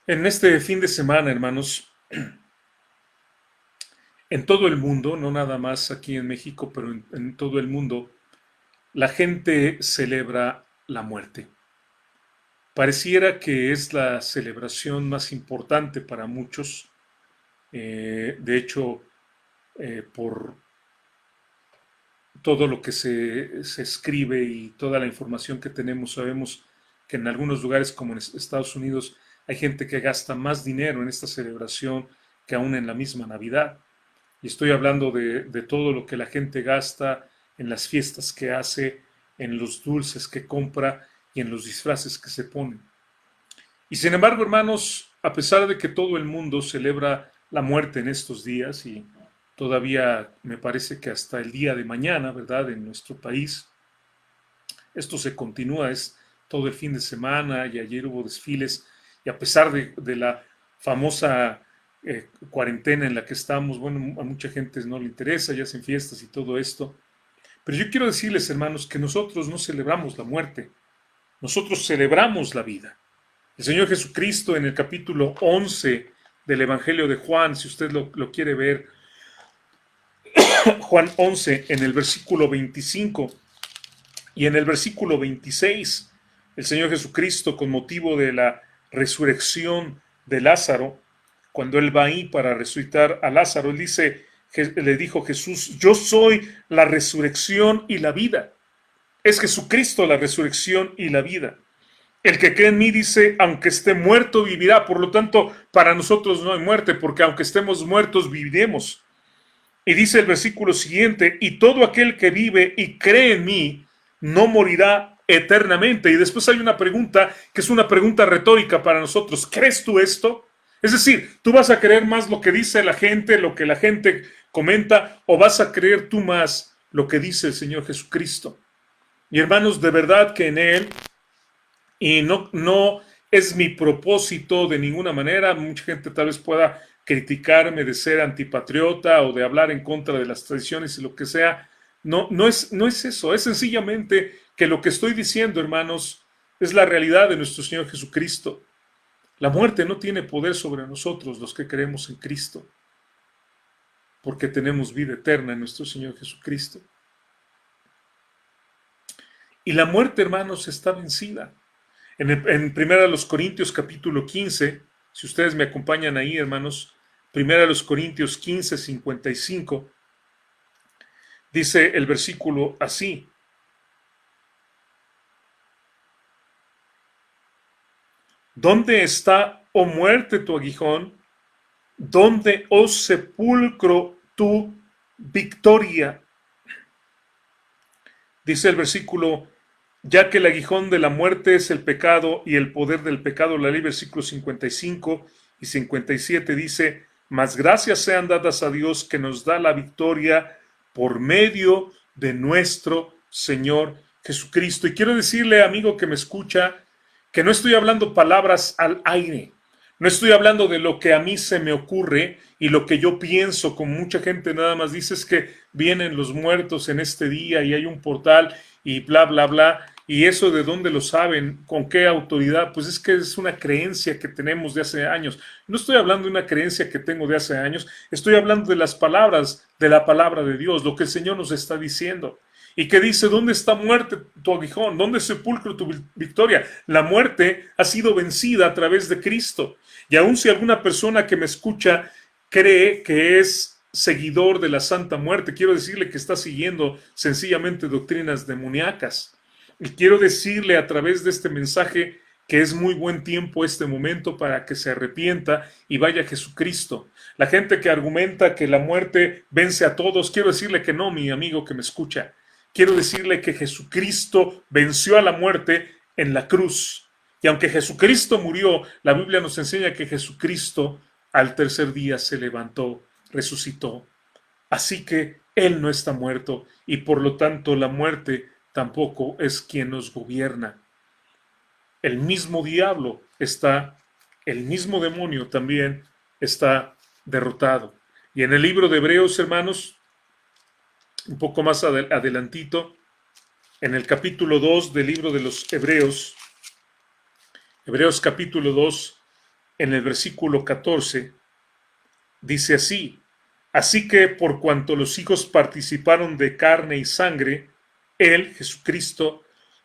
En este fin de semana, hermanos, en todo el mundo, no nada más aquí en México, pero en todo el mundo, la gente celebra la muerte. Pareciera que es la celebración más importante para muchos. De hecho, por todo lo que se escribe y toda la información que tenemos, sabemos que en algunos lugares como en Estados Unidos hay gente que gasta más dinero en esta celebración que aún en la misma Navidad. Y estoy hablando de todo lo que la gente gasta en las fiestas que hace, en los dulces que compra y en los disfraces que se ponen. Y sin embargo, hermanos, a pesar de que todo el mundo celebra la muerte en estos días y todavía me parece que hasta el día de mañana, ¿verdad? En nuestro país, esto se continúa, es todo el fin de semana y ayer hubo desfiles y a pesar de la famosa cuarentena en la que estamos, bueno, a mucha gente no le interesa, ya hacen fiestas y todo esto. Pero yo quiero decirles, hermanos, que nosotros no celebramos la muerte, nosotros celebramos la vida. El Señor Jesucristo en el capítulo 11 del Evangelio de Juan, si usted lo quiere ver, Juan 11 en el versículo 25 y en el versículo 26, el Señor Jesucristo, con motivo de la resurrección de Lázaro, cuando Él va ahí para resucitar a Lázaro, Él dice, le dijo Jesús, yo soy la resurrección y la vida. Es Jesucristo la resurrección y la vida. El que cree en mí dice, aunque esté muerto, vivirá. Por lo tanto, para nosotros no hay muerte, porque aunque estemos muertos, viviremos. Y dice el versículo siguiente, y todo aquel que vive y cree en mí, no morirá eternamente. Y después hay una pregunta que es una pregunta retórica para nosotros. ¿Crees tú esto? Es decir, ¿tú vas a creer más lo que dice la gente, lo que la gente comenta, o vas a creer tú más lo que dice el Señor Jesucristo? Y hermanos, de verdad que en Él, y no es mi propósito de ninguna manera, mucha gente tal vez pueda criticarme de ser antipatriota o de hablar en contra de las tradiciones y lo que sea. No es eso, es sencillamente que lo que estoy diciendo, hermanos, es la realidad de nuestro Señor Jesucristo. La muerte no tiene poder sobre nosotros, los que creemos en Cristo, porque tenemos vida eterna en nuestro Señor Jesucristo. Y la muerte, hermanos, está vencida. En Primera de los Corintios capítulo 15, si ustedes me acompañan ahí, hermanos, Primera de los Corintios 15, 55, dice el versículo así: ¿Dónde está, oh muerte, tu aguijón? ¿Dónde, oh sepulcro, tu victoria? Dice el versículo, ya que el aguijón de la muerte es el pecado y el poder del pecado la ley, versículos 55 y 57 dice, mas gracias sean dadas a Dios que nos da la victoria por medio de nuestro Señor Jesucristo. Y quiero decirle, amigo que me escucha, que no estoy hablando palabras al aire. No estoy hablando de lo que a mí se me ocurre y lo que yo pienso, como mucha gente nada más dice es que vienen los muertos en este día y hay un portal y bla, bla, bla. ¿Y eso de dónde lo saben? ¿Con qué autoridad? Pues es que es una creencia que tenemos de hace años. No estoy hablando de una creencia que tengo de hace años, estoy hablando de las palabras, de la palabra de Dios, lo que el Señor nos está diciendo. Y que dice, ¿dónde está muerte tu aguijón? ¿Dónde sepulcro tu victoria? La muerte ha sido vencida a través de Cristo. Y aun si alguna persona que me escucha cree que es seguidor de la Santa Muerte, quiero decirle que está siguiendo sencillamente doctrinas demoníacas. Y quiero decirle a través de este mensaje que es muy buen tiempo este momento para que se arrepienta y vaya a Jesucristo. La gente que argumenta que la muerte vence a todos, quiero decirle que no, mi amigo que me escucha. Quiero decirle que Jesucristo venció a la muerte en la cruz. Y aunque Jesucristo murió, la Biblia nos enseña que Jesucristo al tercer día se levantó, resucitó. Así que Él no está muerto y por lo tanto la muerte tampoco es quien nos gobierna. El mismo diablo está, el mismo demonio también está derrotado. Y en el libro de Hebreos, hermanos, un poco más adelantito, en el capítulo 2 del libro de los Hebreos, Hebreos capítulo 2, en el versículo 14, dice así: así que por cuanto los hijos participaron de carne y sangre, él, Jesucristo,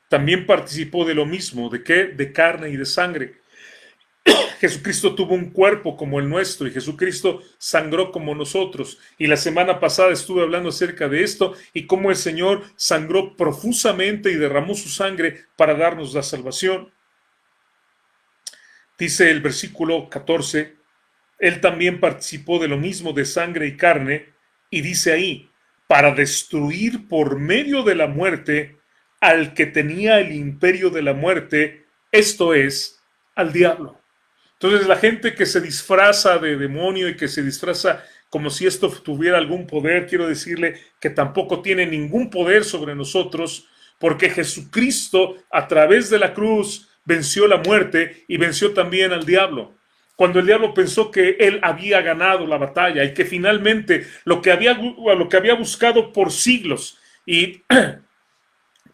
también participó de lo mismo. ¿De qué? De carne y de sangre. Jesucristo tuvo un cuerpo como el nuestro y Jesucristo sangró como nosotros. Y la semana pasada estuve hablando acerca de esto y cómo el Señor sangró profusamente y derramó su sangre para darnos la salvación. Dice el versículo 14, él también participó de lo mismo de sangre y carne, y dice ahí, para destruir por medio de la muerte al que tenía el imperio de la muerte, esto es, al diablo. Entonces la gente que se disfraza de demonio y que se disfraza como si esto tuviera algún poder, quiero decirle que tampoco tiene ningún poder sobre nosotros, porque Jesucristo a través de la cruz venció la muerte y venció también al diablo. Cuando el diablo pensó que él había ganado la batalla y que finalmente lo que había buscado por siglos, y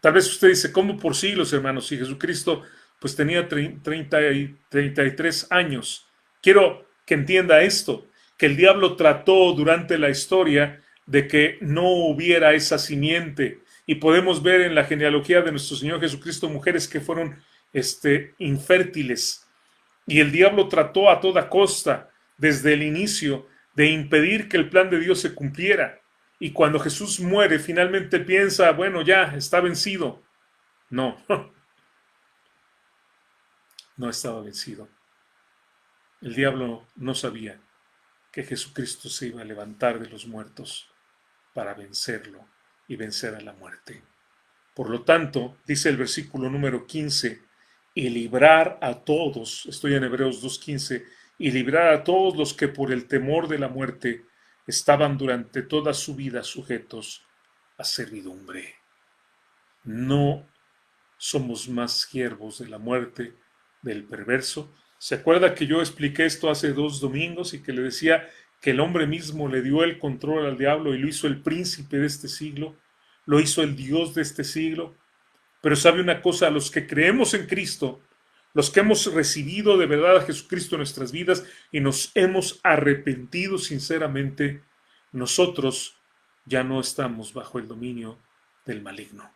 tal vez usted dice, ¿cómo por siglos, hermanos? Si Jesucristo pues tenía 33 años. Quiero que entienda esto, que el diablo trató durante la historia de que no hubiera esa simiente. Y podemos ver en la genealogía de nuestro Señor Jesucristo mujeres que fueron infértiles. Y el diablo trató a toda costa, desde el inicio, de impedir que el plan de Dios se cumpliera. Y cuando Jesús muere, finalmente piensa, bueno, ya está vencido. No, no estaba vencido. El diablo no sabía que Jesucristo se iba a levantar de los muertos para vencerlo y vencer a la muerte. Por lo tanto, dice el versículo número 15, y librar a todos, estoy en Hebreos 2:15, y librar a todos los que por el temor de la muerte estaban durante toda su vida sujetos a servidumbre. No somos más siervos de la muerte del perverso. ¿Se acuerda que yo expliqué esto hace 2 domingos y que le decía que el hombre mismo le dio el control al diablo y lo hizo el príncipe de este siglo, lo hizo el Dios de este siglo? Pero sabe una cosa, los que creemos en Cristo, los que hemos recibido de verdad a Jesucristo en nuestras vidas y nos hemos arrepentido sinceramente, nosotros ya no estamos bajo el dominio del maligno.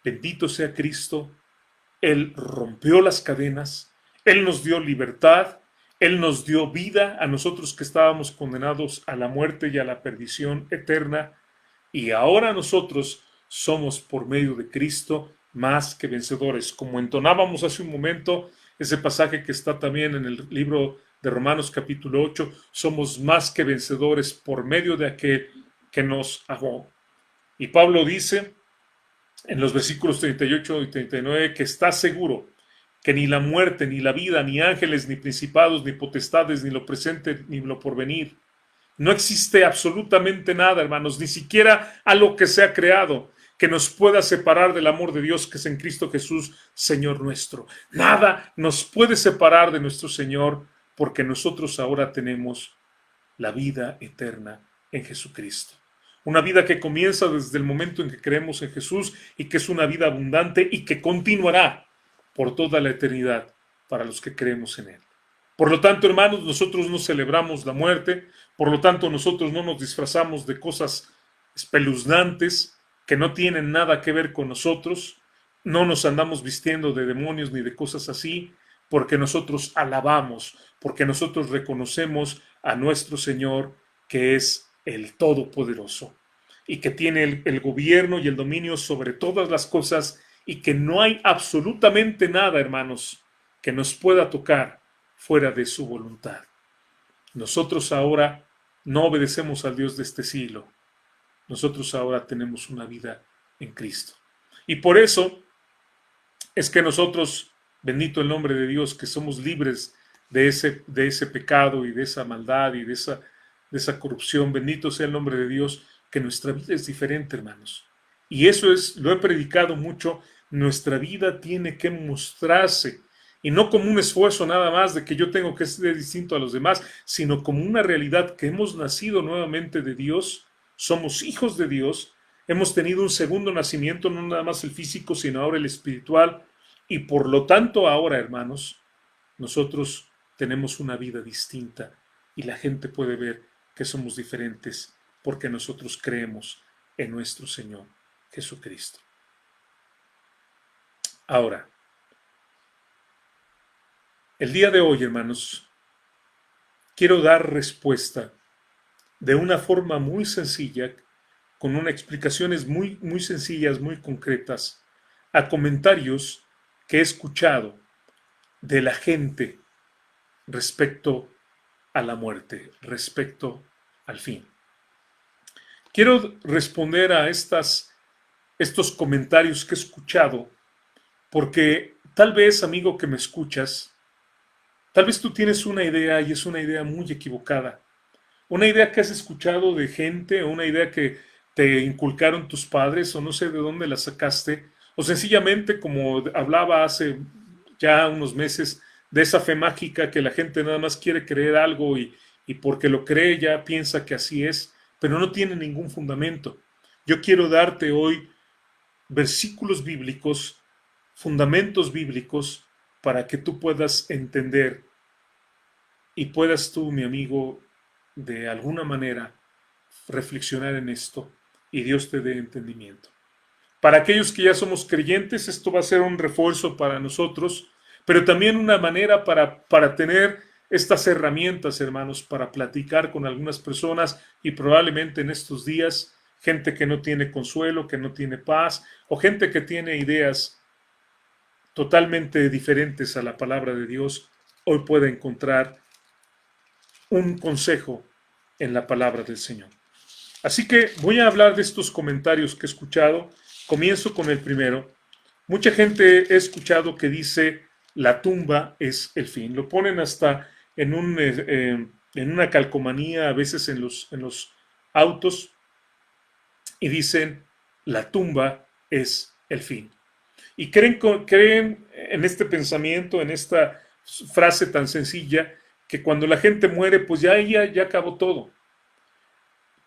Bendito sea Cristo, Él rompió las cadenas, Él nos dio libertad, Él nos dio vida a nosotros que estábamos condenados a la muerte y a la perdición eterna, y ahora nosotros somos por medio de Cristo más que vencedores. Como entonábamos hace un momento, ese pasaje que está también en el libro de Romanos capítulo 8, somos más que vencedores por medio de aquel que nos amó. Y Pablo dice en los versículos 38 y 39 que está seguro que ni la muerte, ni la vida, ni ángeles, ni principados, ni potestades, ni lo presente, ni lo porvenir. No existe absolutamente nada, hermanos, ni siquiera algo que sea creado que nos pueda separar del amor de Dios que es en Cristo Jesús, Señor nuestro. Nada nos puede separar de nuestro Señor porque nosotros ahora tenemos la vida eterna en Jesucristo. Una vida que comienza desde el momento en que creemos en Jesús y que es una vida abundante y que continuará por toda la eternidad para los que creemos en Él. Por lo tanto, hermanos, nosotros no celebramos la muerte, por lo tanto, nosotros no nos disfrazamos de cosas espeluznantes que no tienen nada que ver con nosotros, no nos andamos vistiendo de demonios ni de cosas así, porque nosotros alabamos, porque nosotros reconocemos a nuestro Señor que es el Todopoderoso y que tiene el gobierno y el dominio sobre todas las cosas y que no hay absolutamente nada, hermanos, que nos pueda tocar fuera de su voluntad. Nosotros ahora no obedecemos al Dios de este siglo. Nosotros ahora tenemos una vida en Cristo. Y por eso es que nosotros, bendito el nombre de Dios, que somos libres de ese pecado y de esa maldad y de esa corrupción, bendito sea el nombre de Dios, que nuestra vida es diferente, hermanos. Y eso lo he predicado mucho, nuestra vida tiene que mostrarse, y no como un esfuerzo nada más de que yo tengo que ser distinto a los demás, sino como una realidad que hemos nacido nuevamente de Dios, somos hijos de Dios, hemos tenido un segundo nacimiento, no nada más el físico, sino ahora el espiritual, y por lo tanto ahora, hermanos, nosotros tenemos una vida distinta y la gente puede ver que somos diferentes porque nosotros creemos en nuestro Señor Jesucristo. Ahora, el día de hoy, hermanos, quiero dar respuesta de una forma muy sencilla, con unas explicaciones muy sencillas, muy concretas, a comentarios que he escuchado de la gente respecto a la muerte, respecto al fin. Quiero responder a estos comentarios que he escuchado, porque tal vez, amigo que me escuchas, tal vez tú tienes una idea y es una idea muy equivocada. Una idea que has escuchado de gente, o una idea que te inculcaron tus padres, o no sé de dónde la sacaste, o sencillamente, como hablaba hace ya unos meses, de esa fe mágica que la gente nada más quiere creer algo y porque lo cree ya piensa que así es, pero no tiene ningún fundamento. Yo quiero darte hoy versículos bíblicos, fundamentos bíblicos, para que tú puedas entender y puedas tú, mi amigo, de alguna manera reflexionar en esto y Dios te dé entendimiento. Para aquellos que ya somos creyentes, esto va a ser un refuerzo para nosotros, pero también una manera para tener estas herramientas, hermanos, para platicar con algunas personas y probablemente en estos días, gente que no tiene consuelo, que no tiene paz, o gente que tiene ideas totalmente diferentes a la palabra de Dios, hoy puede encontrar un consejo en la palabra del Señor. Así que voy a hablar de estos comentarios que he escuchado. Comienzo con el primero. Mucha gente he escuchado que dice la tumba es el fin. Lo ponen hasta en una calcomanía, a veces en los autos, y dicen la tumba es el fin. Y creen en este pensamiento, en esta frase tan sencilla, que cuando la gente muere, pues ya acabó todo.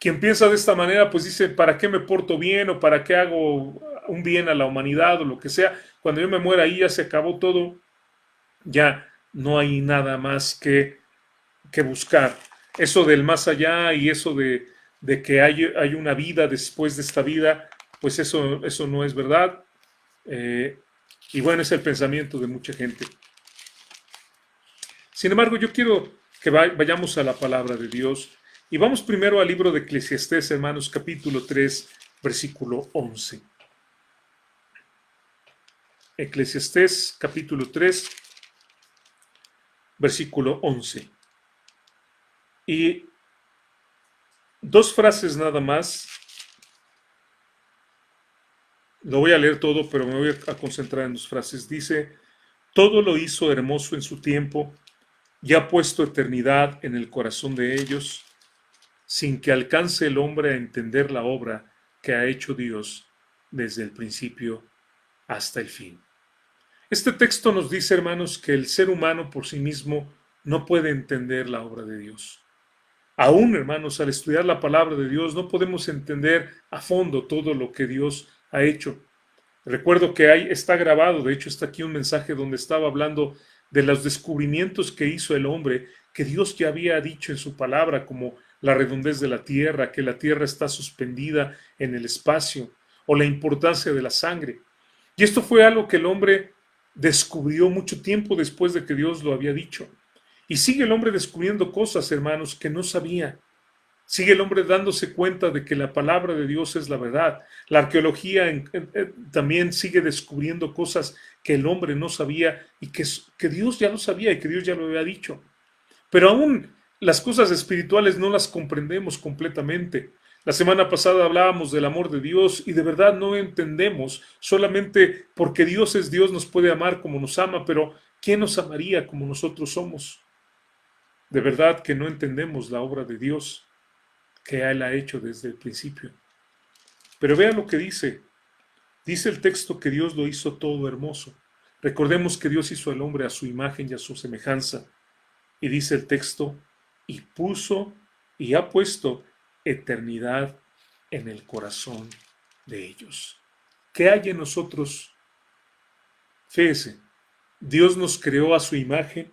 Quien piensa de esta manera, pues dice, ¿para qué me porto bien o para qué hago un bien a la humanidad o lo que sea? Cuando yo me muera ahí ya se acabó todo, ya no hay nada más que buscar. Eso del más allá y eso de que hay una vida después de esta vida, pues eso no es verdad. Y bueno, es el pensamiento de mucha gente. Sin embargo, yo quiero que vayamos a la palabra de Dios y vamos primero al libro de Eclesiastés, hermanos, capítulo 3, versículo 11. Eclesiastés, capítulo 3, versículo 11. Y dos frases nada más. Lo voy a leer todo, pero me voy a concentrar en dos frases. Dice, todo lo hizo hermoso en su tiempo y ha puesto eternidad en el corazón de ellos, sin que alcance el hombre a entender la obra que ha hecho Dios desde el principio hasta el fin. Este texto nos dice, hermanos, que el ser humano por sí mismo no puede entender la obra de Dios. Aún, hermanos, al estudiar la palabra de Dios no podemos entender a fondo todo lo que Dios ha hecho. Recuerdo que ahí está grabado, de hecho está aquí un mensaje donde estaba hablando de los descubrimientos que hizo el hombre, que Dios ya había dicho en su palabra, como la redondez de la tierra, que la tierra está suspendida en el espacio, o la importancia de la sangre. Y esto fue algo que el hombre descubrió mucho tiempo después de que Dios lo había dicho. Y sigue el hombre descubriendo cosas, hermanos, que no sabía. Sigue el hombre dándose cuenta de que la palabra de Dios es la verdad. La arqueología también sigue descubriendo cosas que el hombre no sabía y que Dios ya lo sabía y que Dios ya lo había dicho. Pero aún las cosas espirituales no las comprendemos completamente. La semana pasada hablábamos del amor de Dios y de verdad no entendemos. Solamente porque Dios es Dios nos puede amar como nos ama, pero ¿quién nos amaría como nosotros somos? De verdad que no entendemos la obra de Dios que Él ha hecho desde el principio. Pero vean lo que dice. Dice el texto que Dios lo hizo todo hermoso. Recordemos que Dios hizo al hombre a su imagen y a su semejanza. Y dice el texto, y puso y ha puesto eternidad en el corazón de ellos. ¿Qué hay en nosotros? Fíjese, Dios nos creó a su imagen,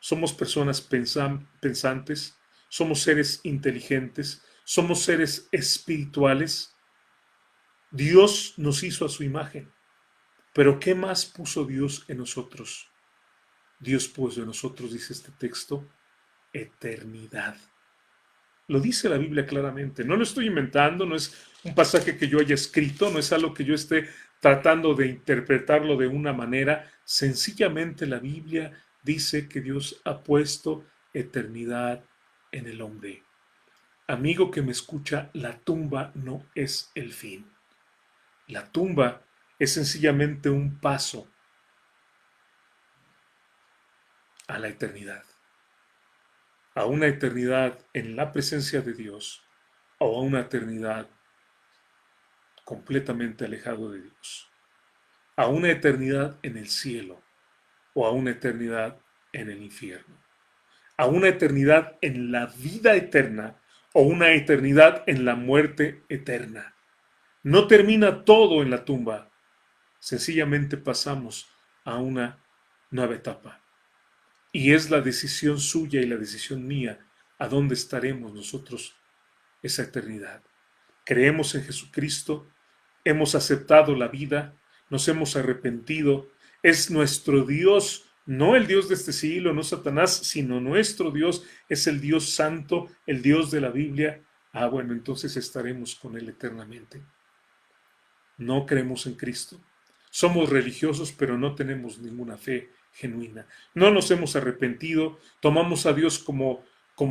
somos personas pensantes, somos seres inteligentes, somos seres espirituales. Dios nos hizo a su imagen, pero ¿qué más puso Dios en nosotros? Dios puso en nosotros, dice este texto, eternidad. Lo dice la Biblia claramente, no lo estoy inventando, no es un pasaje que yo haya escrito, no es algo que yo esté tratando de interpretarlo de una manera, sencillamente la Biblia dice que Dios ha puesto eternidad en el hombre. Amigo que me escucha, la tumba no es el fin. La tumba es sencillamente un paso a la eternidad, a una eternidad en la presencia de Dios o a una eternidad completamente alejado de Dios, a una eternidad en el cielo o a una eternidad en el infierno, a una eternidad en la vida eterna o una eternidad en la muerte eterna. No termina todo en la tumba, sencillamente pasamos a una nueva etapa. Y es la decisión suya y la decisión mía a dónde estaremos nosotros esa eternidad. Creemos en Jesucristo, hemos aceptado la vida, nos hemos arrepentido, es nuestro Dios, no el Dios de este siglo, no Satanás, sino nuestro Dios, es el Dios santo, el Dios de la Biblia. Ah, bueno, entonces estaremos con Él eternamente. No creemos en Cristo. Somos religiosos, pero no tenemos ninguna fe genuina. No nos hemos arrepentido, tomamos a Dios como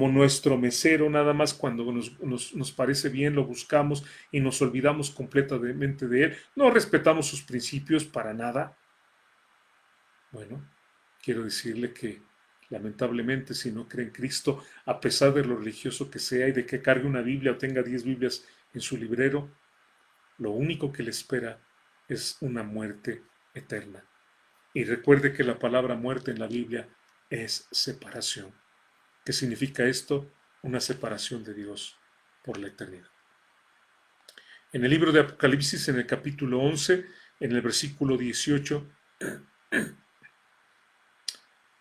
nuestro mesero, nada más cuando nos parece bien lo buscamos y nos olvidamos completamente de Él. No respetamos sus principios para nada. Bueno, quiero decirle que lamentablemente si no cree en Cristo, a pesar de lo religioso que sea y de que cargue una Biblia o tenga 10 Biblias en su librero, lo único que le espera es una muerte eterna. Y recuerde que la palabra muerte en la Biblia es separación. ¿Qué significa esto? Una separación de Dios por la eternidad. En el libro de Apocalipsis, en el capítulo 11, en el versículo 18,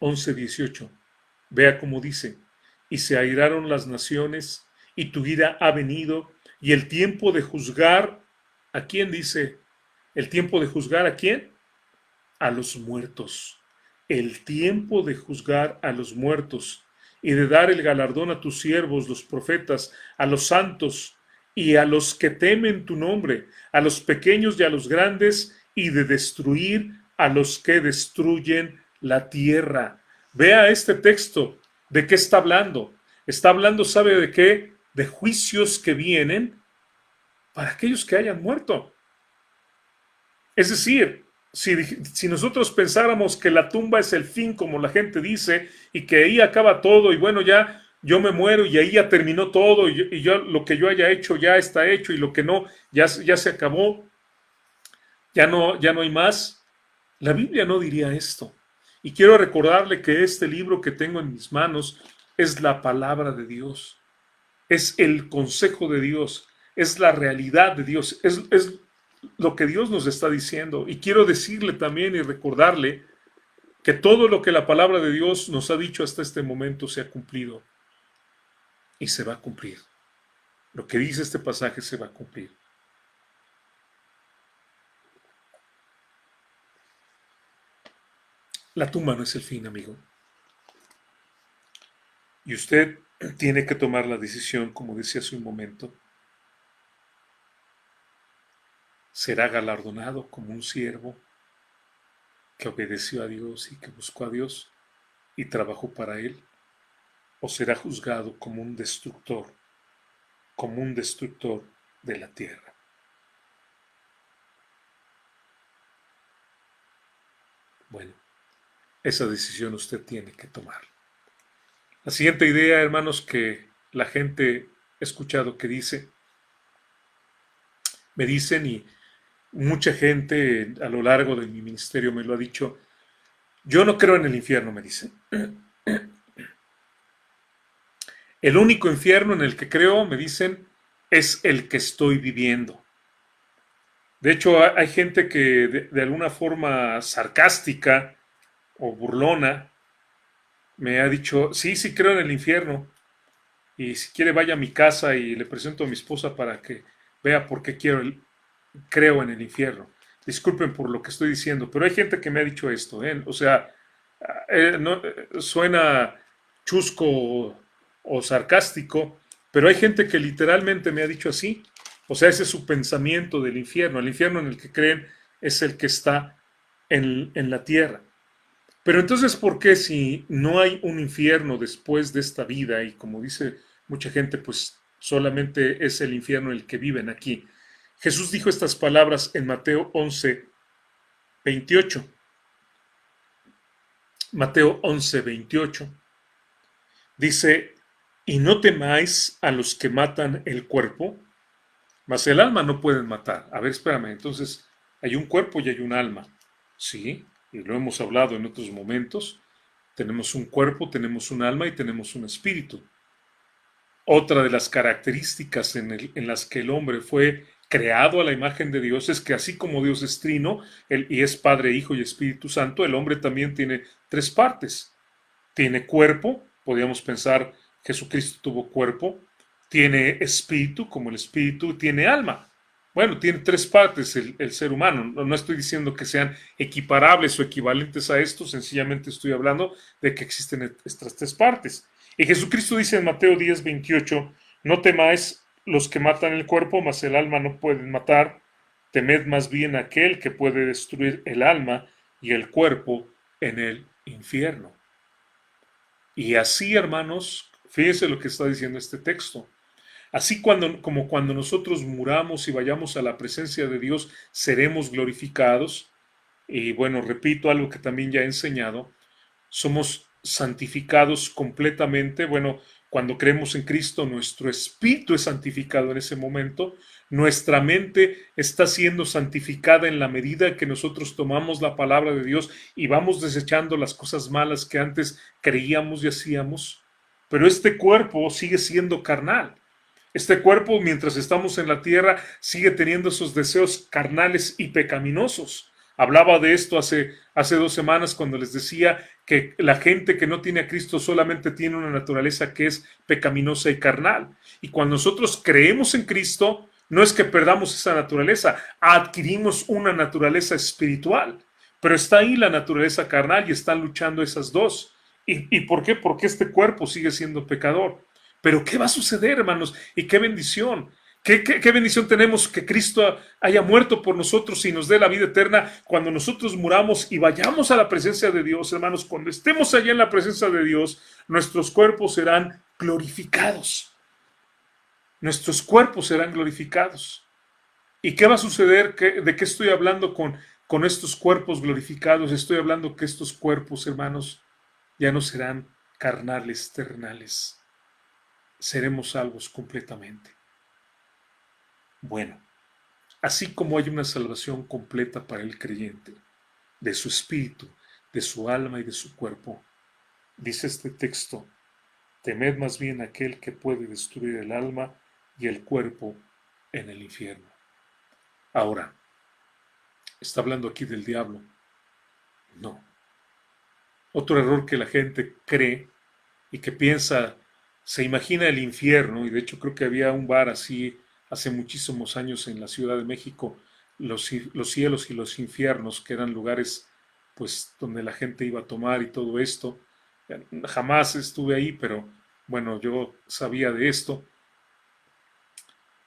11-18, vea cómo dice, y se airaron las naciones, y tu ira ha venido, y el tiempo de juzgar, ¿a quién dice? ¿El tiempo de juzgar a quién? A los muertos. El tiempo de juzgar a los muertos y de dar el galardón a tus siervos, los profetas, a los santos y a los que temen tu nombre, a los pequeños y a los grandes, y de destruir a los que destruyen la tierra. Vea este texto, ¿de qué está hablando? Está hablando, ¿sabe de qué? De juicios que vienen para aquellos que hayan muerto. Es decir, si nosotros pensáramos que la tumba es el fin, como la gente dice, y que ahí acaba todo, y bueno, ya yo me muero y ahí ya terminó todo, y yo lo que yo haya hecho ya está hecho, y lo que no, ya se acabó, ya no hay más. La Biblia no diría esto. Y quiero recordarle que este libro que tengo en mis manos es la palabra de Dios, es el consejo de Dios, es la realidad de Dios, es lo que Dios nos está diciendo. Y quiero decirle también y recordarle que todo lo que la palabra de Dios nos ha dicho hasta este momento se ha cumplido y se va a cumplir. Lo que dice este pasaje se va a cumplir. La tumba no es el fin, amigo. Y usted tiene que tomar la decisión, como decía hace un momento. Será galardonado como un siervo que obedeció a Dios y que buscó a Dios y trabajó para Él, o será juzgado como un destructor de la tierra. Bueno, esa decisión usted tiene que tomar. La siguiente idea, hermanos, que la gente ha escuchado que dice, me dicen y mucha gente a lo largo de mi ministerio me lo ha dicho, yo no creo en el infierno, me dicen. El único infierno en el que creo, me dicen, es el que estoy viviendo. De hecho, hay gente que de alguna forma sarcástica o burlona me ha dicho, sí, sí creo en el infierno, y si quiere vaya a mi casa y le presento a mi esposa para que vea por qué creo en el infierno. Disculpen por lo que estoy diciendo, pero hay gente que me ha dicho esto, ¿eh? O sea, suena chusco o sarcástico, pero hay gente que literalmente me ha dicho así. O sea, ese es su pensamiento del infierno. El infierno en el que creen es el que está en la tierra. Pero entonces, ¿por qué si no hay un infierno después de esta vida y como dice mucha gente, pues solamente es el infierno el que viven aquí? Jesús dijo estas palabras en Mateo 11:28. Mateo 11:28 dice, y no temáis a los que matan el cuerpo, mas el alma no pueden matar. A ver, espérame, entonces hay un cuerpo y hay un alma. Sí, y lo hemos hablado en otros momentos. Tenemos un cuerpo, tenemos un alma y tenemos un espíritu. Otra de las características en las que el hombre fue creado a la imagen de Dios es que así como Dios es trino y es Padre, Hijo y Espíritu Santo, el hombre también tiene tres partes. Tiene cuerpo, podríamos pensar Jesucristo tuvo cuerpo, tiene espíritu, como el espíritu, tiene alma. Bueno, tiene tres partes el ser humano. No estoy diciendo que sean equiparables o equivalentes a esto, sencillamente estoy hablando de que existen estas tres partes. Y Jesucristo dice en Mateo 10:28, no temáis los que matan el cuerpo, mas el alma no pueden matar. Temed más bien aquel que puede destruir el alma y el cuerpo en el infierno. Y así, hermanos, fíjense lo que está diciendo este texto. Así como cuando nosotros muramos y vayamos a la presencia de Dios, seremos glorificados. Y bueno, repito algo que también ya he enseñado, somos santificados completamente. Bueno, cuando creemos en Cristo, nuestro espíritu es santificado en ese momento. Nuestra mente está siendo santificada en la medida que nosotros tomamos la palabra de Dios y vamos desechando las cosas malas que antes creíamos y hacíamos. Pero este cuerpo sigue siendo carnal. Este cuerpo, mientras estamos en la tierra, sigue teniendo esos deseos carnales y pecaminosos. Hablaba de esto hace 2 semanas cuando les decía que la gente que no tiene a Cristo solamente tiene una naturaleza que es pecaminosa y carnal. Y cuando nosotros creemos en Cristo, no es que perdamos esa naturaleza, adquirimos una naturaleza espiritual. Pero está ahí la naturaleza carnal y están luchando esas dos. ¿Y por qué? Porque este cuerpo sigue siendo pecador. Pero ¿qué va a suceder, hermanos? Y qué bendición. ¿Qué bendición tenemos que Cristo haya muerto por nosotros y nos dé la vida eterna cuando nosotros muramos y vayamos a la presencia de Dios, hermanos? Cuando estemos allá en la presencia de Dios, nuestros cuerpos serán glorificados. Nuestros cuerpos serán glorificados. ¿Y qué va a suceder? ¿De qué estoy hablando con estos cuerpos glorificados? Estoy hablando que estos cuerpos, hermanos, ya no serán carnales, ternales. Seremos salvos completamente. Bueno, así como hay una salvación completa para el creyente, de su espíritu, de su alma y de su cuerpo, dice este texto, temed más bien aquel que puede destruir el alma y el cuerpo en el infierno. Ahora, ¿está hablando aquí del diablo? No. Otro error que la gente cree y que piensa, se imagina el infierno, y de hecho creo que había un bar así hace muchísimos años en la Ciudad de México, los cielos y los infiernos, que eran lugares pues donde la gente iba a tomar y todo esto. Jamás estuve ahí, pero bueno, yo sabía de esto.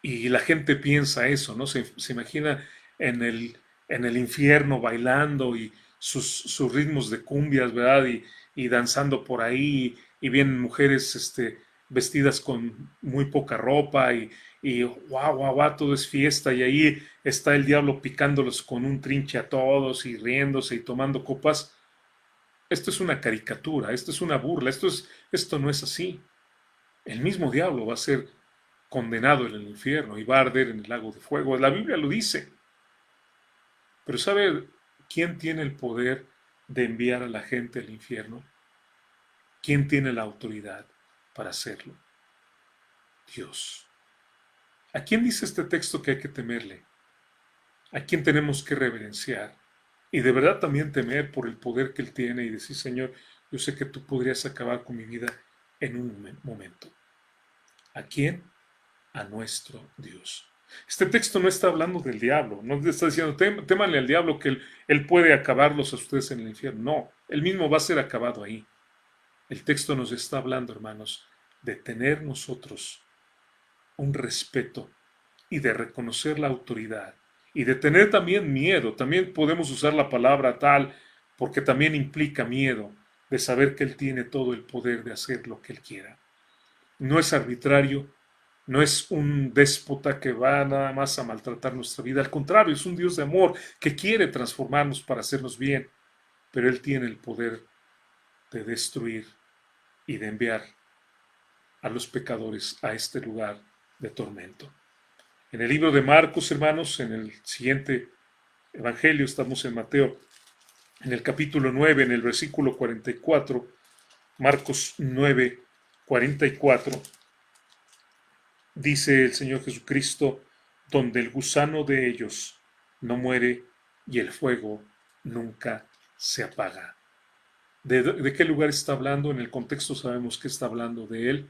Y la gente piensa eso, ¿no? Se imagina en en el infierno bailando y sus ritmos de cumbias, ¿verdad? Y danzando por ahí, y vienen mujeres vestidas con muy poca ropa, y guau, guau, guau, todo es fiesta, y ahí está el diablo picándolos con un trinche a todos, y riéndose y tomando copas. Esto es una caricatura, esto es una burla, esto no es así. El mismo diablo va a ser condenado en el infierno y va a arder en el lago de fuego. La Biblia lo dice. Pero ¿sabe quién tiene el poder de enviar a la gente al infierno? ¿Quién tiene la autoridad para hacerlo? Dios. ¿A quién dice este texto que hay que temerle? ¿A quién tenemos que reverenciar? Y de verdad también temer por el poder que Él tiene y decir, Señor, yo sé que tú podrías acabar con mi vida en un momento. ¿A quién? A nuestro Dios. Este texto no está hablando del diablo, no está diciendo témanle al diablo que él puede acabarlos a ustedes en el infierno. No, él mismo va a ser acabado ahí. El texto nos está hablando, hermanos, de tener nosotros un respeto y de reconocer la autoridad y de tener también miedo. También podemos usar la palabra tal porque también implica miedo de saber que Él tiene todo el poder de hacer lo que Él quiera. No es arbitrario, no es un déspota que va nada más a maltratar nuestra vida. Al contrario, es un Dios de amor que quiere transformarnos para hacernos bien, pero Él tiene el poder de destruir y de enviar a los pecadores a este lugar de tormento. En el libro de Marcos, hermanos, en el siguiente evangelio, estamos en Mateo, en el capítulo 9, en el versículo 44, Marcos 9, 44, dice el Señor Jesucristo, donde el gusano de ellos no muere y el fuego nunca se apaga. ¿De qué lugar está hablando? En el contexto sabemos que está hablando del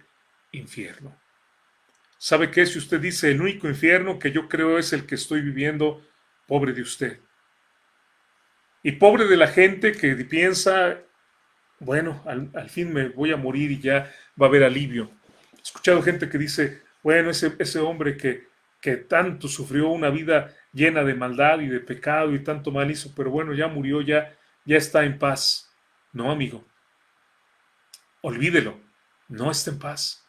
infierno. ¿Sabe qué? Si usted dice el único infierno que yo creo es el que estoy viviendo, pobre de usted. Y pobre de la gente que piensa, bueno, al fin me voy a morir y ya va a haber alivio. He escuchado gente que dice, bueno, ese hombre que tanto sufrió una vida llena de maldad y de pecado y tanto mal hizo, pero bueno, ya murió, ya está en paz. No, amigo, olvídelo, no está en paz.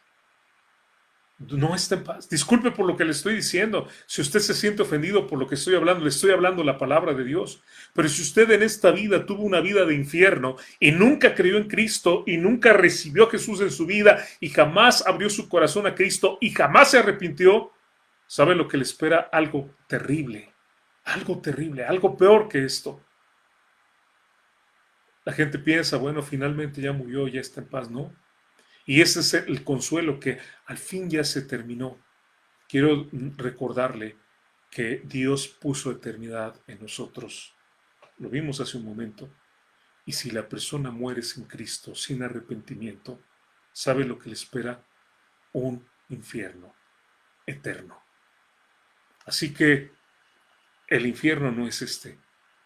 No está en paz. Disculpe por lo que le estoy diciendo. Si usted se siente ofendido por lo que estoy hablando, le estoy hablando la palabra de Dios. Pero si usted en esta vida tuvo una vida de infierno y nunca creyó en Cristo y nunca recibió a Jesús en su vida y jamás abrió su corazón a Cristo y jamás se arrepintió, ¿sabe lo que le espera? Algo terrible, algo peor que esto. La gente piensa, bueno, finalmente ya murió, ya está en paz. No. Y ese es el consuelo que al fin ya se terminó. Quiero recordarle que Dios puso eternidad en nosotros. Lo vimos hace un momento. Y si la persona muere sin Cristo, sin arrepentimiento, ¿sabe lo que le espera? Un infierno eterno. Así que el infierno no es este.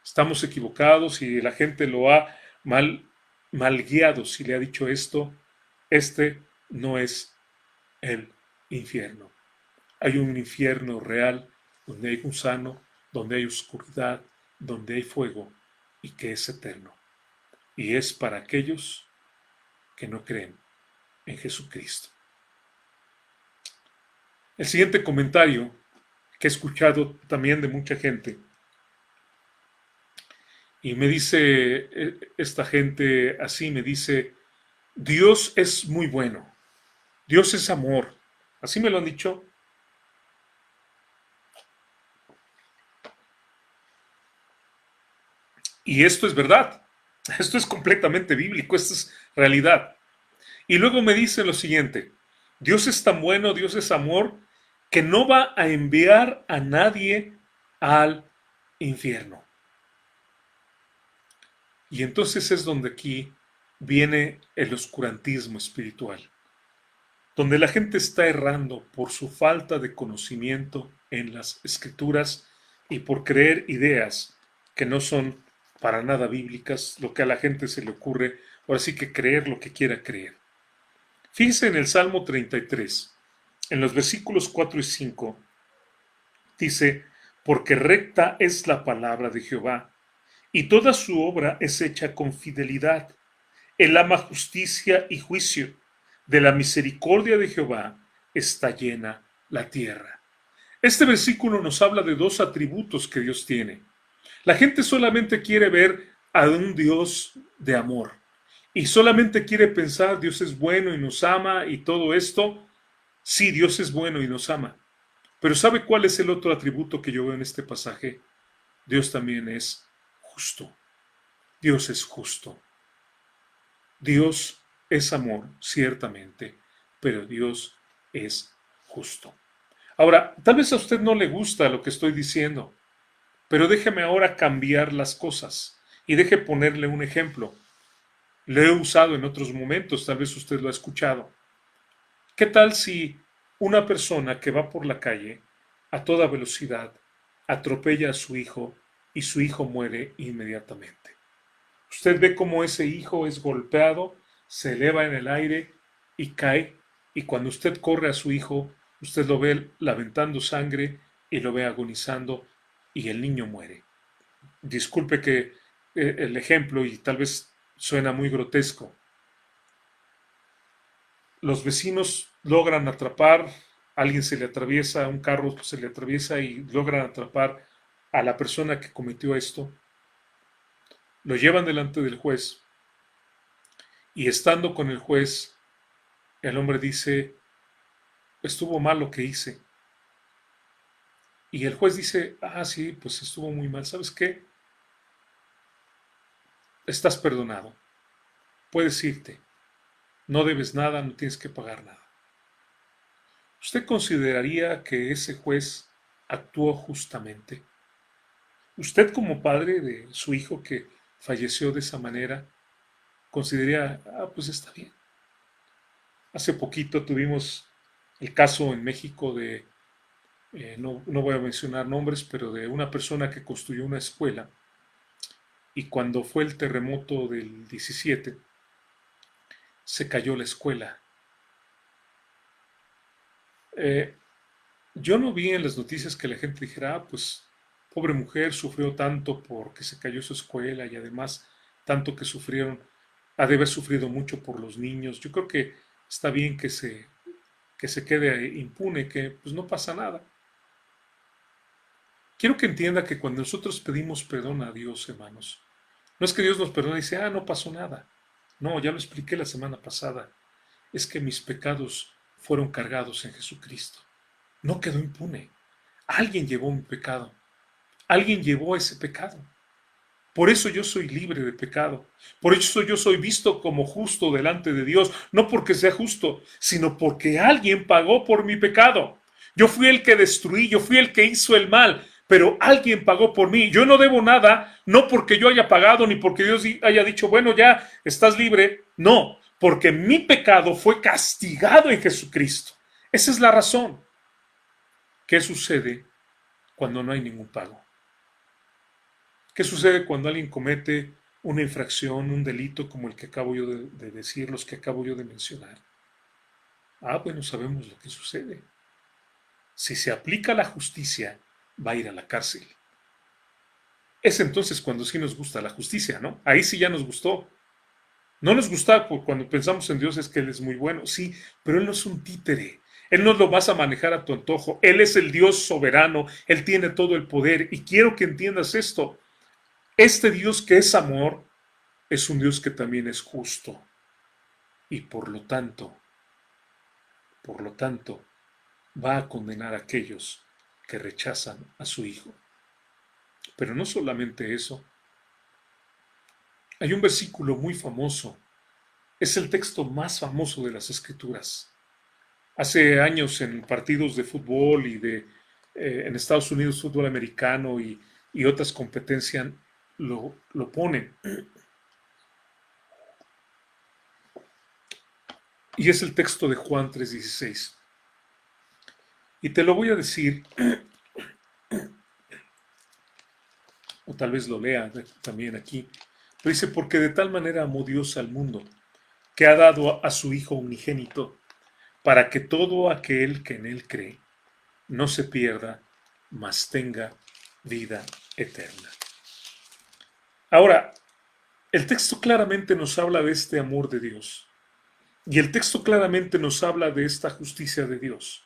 Estamos equivocados y la gente lo ha mal guiado si le ha dicho esto. Este no es el infierno. Hay un infierno real donde hay gusano, donde hay oscuridad, donde hay fuego y que es eterno. Y es para aquellos que no creen en Jesucristo. El siguiente comentario que he escuchado también de mucha gente y me dice esta gente así, me dice, Dios es muy bueno, Dios es amor. Así me lo han dicho. Y esto es verdad, esto es completamente bíblico, esto es realidad. Y luego me dice lo siguiente, Dios es tan bueno, Dios es amor, que no va a enviar a nadie al infierno. Y entonces es donde aquí viene el oscurantismo espiritual, donde la gente está errando por su falta de conocimiento en las escrituras y por creer ideas que no son para nada bíblicas, lo que a la gente se le ocurre, ahora sí que creer lo que quiera creer. Fíjense en el Salmo 33, en los versículos 4 y 5, dice, porque recta es la palabra de Jehová, y toda su obra es hecha con fidelidad. Él ama justicia y juicio. De la misericordia de Jehová está llena la tierra. Este versículo nos habla de dos atributos que Dios tiene. La gente solamente quiere ver a un Dios de amor y solamente quiere pensar Dios es bueno y nos ama y todo esto. Sí, Dios es bueno y nos ama. Pero ¿sabe cuál es el otro atributo que yo veo en este pasaje? Dios también es justo. Dios es justo. Dios es amor, ciertamente, pero Dios es justo. Ahora, tal vez a usted no le gusta lo que estoy diciendo, pero déjeme ahora cambiar las cosas y deje ponerle un ejemplo. Lo he usado en otros momentos, tal vez usted lo ha escuchado. ¿Qué tal si una persona que va por la calle a toda velocidad atropella a su hijo y su hijo muere inmediatamente? Usted ve cómo ese hijo es golpeado, se eleva en el aire y cae, y cuando usted corre a su hijo, usted lo ve lamentando sangre y lo ve agonizando y el niño muere. Disculpe que el ejemplo y tal vez suena muy grotesco. Los vecinos logran atrapar, alguien se le atraviesa, un carro se le atraviesa y logran atrapar a la persona que cometió esto, lo llevan delante del juez y estando con el juez, el hombre dice, estuvo mal lo que hice. Y el juez dice, ah, sí, pues estuvo muy mal. ¿Sabes qué? Estás perdonado. Puedes irte. No debes nada, no tienes que pagar nada. ¿Usted consideraría que ese juez actuó justamente? Usted como padre de su hijo que falleció de esa manera, consideraría, ah, pues está bien. Hace poquito tuvimos el caso en México de, no voy a mencionar nombres, pero de una persona que construyó una escuela y cuando fue el terremoto del 17, se cayó la escuela. Eh, yo no vi en las noticias que la gente dijera, ah, pues pobre mujer sufrió tanto porque se cayó su escuela y además tanto que sufrieron, ha de haber sufrido mucho por los niños. Yo creo que está bien que se quede impune, que pues no pasa nada. Quiero que entienda que cuando nosotros pedimos perdón a Dios, hermanos, no es que Dios nos perdone y dice, ah, no pasó nada. No, ya lo expliqué la semana pasada. Es que mis pecados fueron cargados en Jesucristo. No quedó impune. Alguien llevó mi pecado. Alguien llevó ese pecado. Por eso yo soy libre de pecado. Por eso yo soy visto como justo delante de Dios. No porque sea justo, sino porque alguien pagó por mi pecado. Yo fui el que destruí, yo fui el que hizo el mal, pero alguien pagó por mí. Yo no debo nada, no porque yo haya pagado, ni porque Dios haya dicho, bueno, ya estás libre. No, porque mi pecado fue castigado en Jesucristo. Esa es la razón. ¿Qué sucede cuando no hay ningún pago? ¿Qué sucede cuando alguien comete una infracción, un delito como el que acabo yo de decir, los que acabo yo de mencionar? Ah, bueno, sabemos lo que sucede. Si se aplica la justicia, va a ir a la cárcel. Es entonces cuando sí nos gusta la justicia, ¿no? Ahí sí ya nos gustó. No nos gusta cuando pensamos en Dios es que Él es muy bueno, sí, pero Él no es un títere. Él no lo vas a manejar a tu antojo. Él es el Dios soberano. Él tiene todo el poder. Y quiero que entiendas esto. Este Dios que es amor es un Dios que también es justo. Y por lo tanto, va a condenar a aquellos que rechazan a su Hijo. Pero no solamente eso. Hay un versículo muy famoso. Es el texto más famoso de las Escrituras. Hace años en partidos de fútbol y en Estados Unidos fútbol americano y otras competencias lo ponen. Y es el texto de Juan 3:16. Y te lo voy a decir, o tal vez lo lea también aquí. Pero dice, porque de tal manera amó Dios al mundo, que ha dado a su Hijo unigénito, para que todo aquel que en Él cree no se pierda, mas tenga vida eterna. Ahora, el texto claramente nos habla de este amor de Dios. Y el texto claramente nos habla de esta justicia de Dios.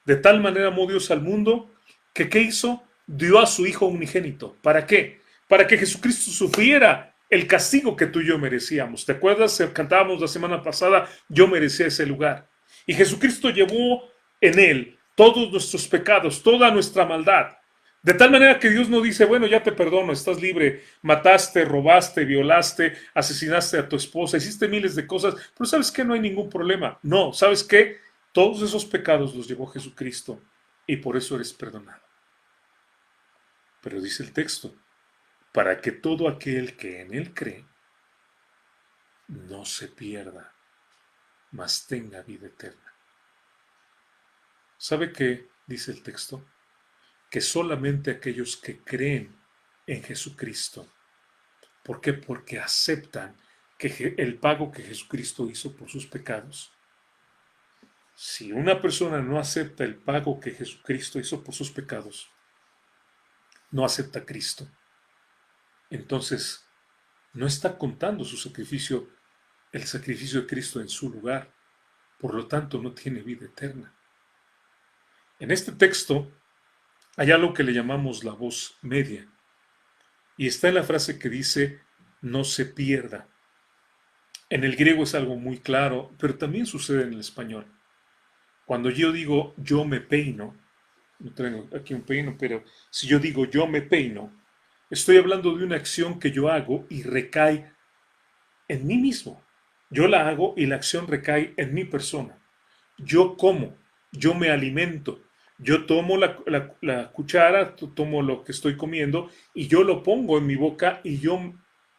De tal manera amó Dios al mundo que ¿qué hizo? Dio a su Hijo unigénito. ¿Para qué? Para que Jesucristo sufriera el castigo que tú y yo merecíamos. ¿Te acuerdas? Cantábamos la semana pasada, yo merecía ese lugar. Y Jesucristo llevó en él todos nuestros pecados, toda nuestra maldad. De tal manera que Dios no dice, bueno, ya te perdono, estás libre, mataste, robaste, violaste, asesinaste a tu esposa, hiciste miles de cosas, pero ¿sabes qué? No hay ningún problema. No, ¿sabes qué? Todos esos pecados los llevó Jesucristo y por eso eres perdonado. Pero dice el texto, para que todo aquel que en Él cree no se pierda, mas tenga vida eterna. ¿Sabe qué dice el texto? Que solamente aquellos que creen en Jesucristo. ¿Por qué? Porque aceptan que el pago que Jesucristo hizo por sus pecados. Si una persona no acepta el pago que Jesucristo hizo por sus pecados, no acepta a Cristo, entonces no está contando su sacrificio, el sacrificio de Cristo en su lugar. Por lo tanto, no tiene vida eterna. En este texto hay algo que le llamamos la voz media. Y está en la frase que dice, no se pierda. En el griego es algo muy claro, pero también sucede en el español. Cuando yo digo yo me peino, no tengo aquí un peino, pero si yo digo yo me peino, estoy hablando de una acción que yo hago y recae en mí mismo. Yo la hago y la acción recae en mi persona. Yo como, yo me alimento, yo tomo la cuchara, tomo lo que estoy comiendo y yo lo pongo en mi boca y yo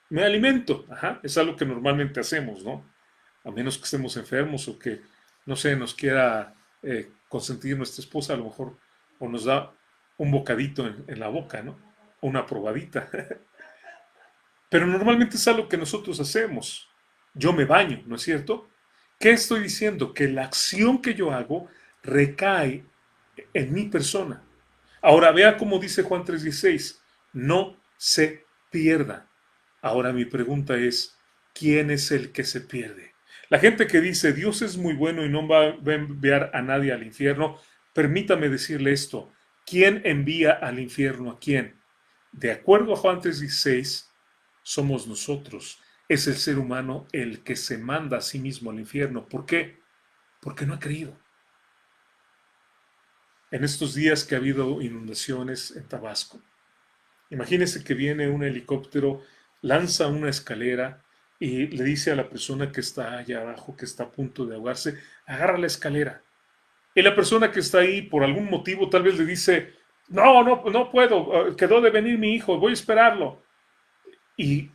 me alimento. Ajá, es algo que normalmente hacemos, ¿no? A menos que estemos enfermos o que, no sé, nos quiera consentir nuestra esposa, a lo mejor, o nos da un bocadito en la boca, ¿no? Una probadita. Pero normalmente es algo que nosotros hacemos. Yo me baño, ¿no es cierto? ¿Qué estoy diciendo? Que la acción que yo hago recae en mi persona. Ahora vea cómo dice Juan 3:16, no se pierda. Ahora mi pregunta es, ¿quién es el que se pierde? La gente que dice Dios es muy bueno y no va a enviar a nadie al infierno, permítame decirle esto, ¿quién envía al infierno a quién? De acuerdo a Juan 3:16, somos nosotros. Es el ser humano el que se manda a sí mismo al infierno. ¿Por qué? Porque no ha creído. En estos días que ha habido inundaciones en Tabasco, imagínese que viene un helicóptero, lanza una escalera y le dice a la persona que está allá abajo, que está a punto de ahogarse, agarra la escalera. Y la persona que está ahí, por algún motivo, tal vez le dice, no puedo, quedó de venir mi hijo, voy a esperarlo. Y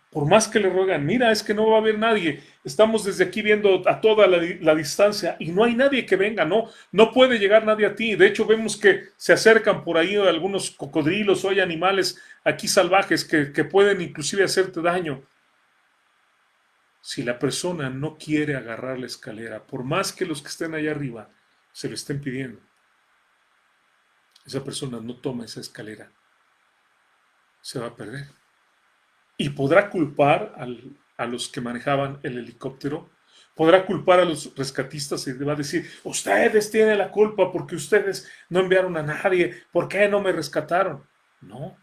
por más que le ruegan, mira, es que no va a haber nadie, estamos desde aquí viendo a toda la distancia y no hay nadie que venga, no puede llegar nadie a ti. De hecho, vemos que se acercan por ahí algunos cocodrilos o hay animales aquí salvajes que pueden inclusive hacerte daño. Si la persona no quiere agarrar la escalera, por más que los que estén allá arriba se lo estén pidiendo, esa persona no toma esa escalera, se va a perder. Y podrá culpar a los que manejaban el helicóptero, podrá culpar a los rescatistas y le va a decir, ustedes tienen la culpa porque ustedes no enviaron a nadie, ¿por qué no me rescataron? No,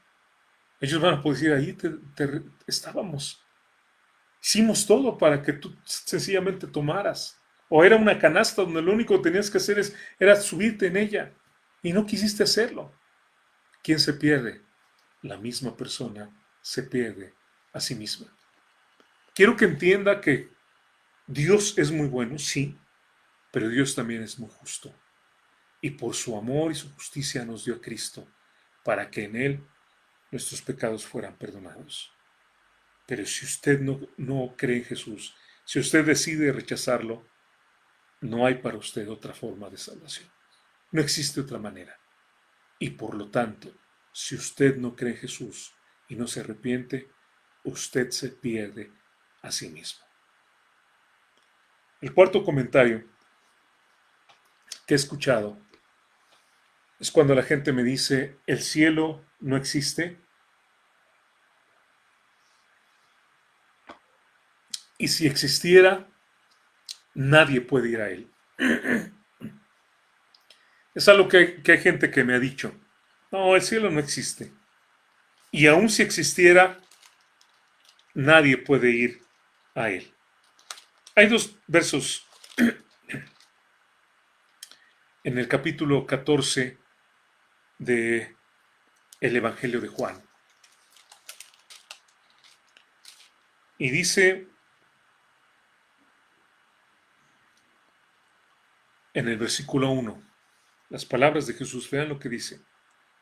ellos van a poder decir, ahí estábamos, hicimos todo para que tú sencillamente tomaras, o era una canasta donde lo único que tenías que hacer era subirte en ella y no quisiste hacerlo. ¿Quién se pierde? La misma persona se pierde a sí misma. Quiero que entienda que Dios es muy bueno, sí, pero Dios también es muy justo. Y por su amor y su justicia nos dio a Cristo, para que en Él nuestros pecados fueran perdonados. Pero si usted no cree en Jesús, si usted decide rechazarlo, no hay para usted otra forma de salvación. No existe otra manera. Y por lo tanto, si usted no cree en Jesús y no se arrepiente, usted se pierde a sí mismo. El cuarto comentario que he escuchado es cuando la gente me dice, ¿el cielo no existe? Y si existiera, nadie puede ir a él. Es algo que hay gente que me ha dicho, no, el cielo no existe. Y aun si existiera, nadie puede ir a él. Hay dos versos en el capítulo 14 de el Evangelio de Juan. Y dice en el versículo 1, las palabras de Jesús, vean lo que dice.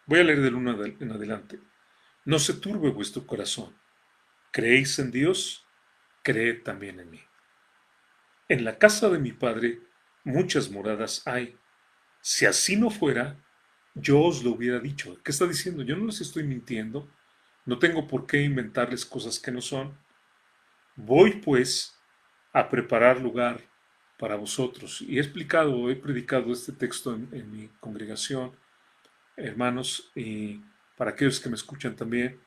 Voy a leer del 1 en adelante. No se turbe vuestro corazón. ¿Creéis en Dios? creed también en mí. En la casa de mi Padre muchas moradas hay. Si así no fuera, yo os lo hubiera dicho. ¿Qué está diciendo? Yo no les estoy mintiendo. No tengo por qué inventarles cosas que no son. Voy pues a preparar lugar para vosotros. Y he predicado este texto en mi congregación, hermanos, y para aquellos que me escuchan también.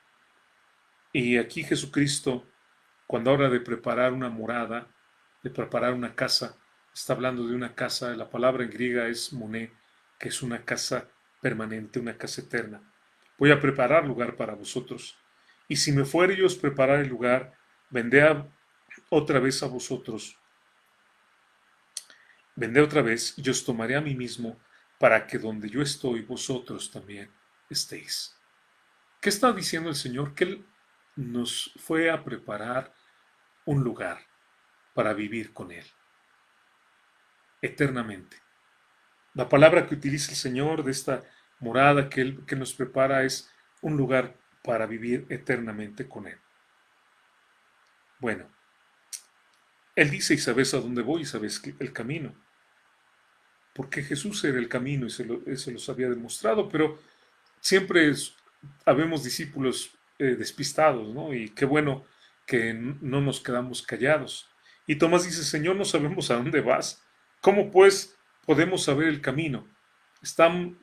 Y aquí Jesucristo, cuando habla de preparar una morada, de preparar una casa, está hablando de una casa. La palabra en griega es moné, que es una casa permanente, una casa eterna. Voy a preparar lugar para vosotros. Y si me fuere yo os preparar el lugar, otra vez a vosotros, vendré otra vez y os tomaré a mí mismo, para que donde yo estoy, vosotros también estéis. ¿Qué está diciendo el Señor? Que Él nos fue a preparar un lugar para vivir con Él eternamente. La palabra que utiliza el Señor de esta morada que nos prepara es un lugar para vivir eternamente con Él. Bueno, Él dice, y sabes a dónde voy, y sabes el camino. Porque Jesús era el camino y se los había demostrado, pero siempre habemos discípulos despistados, ¿no? Y qué bueno que no nos quedamos callados. Y Tomás dice, Señor, no sabemos a dónde vas. ¿Cómo pues podemos saber el camino? Están,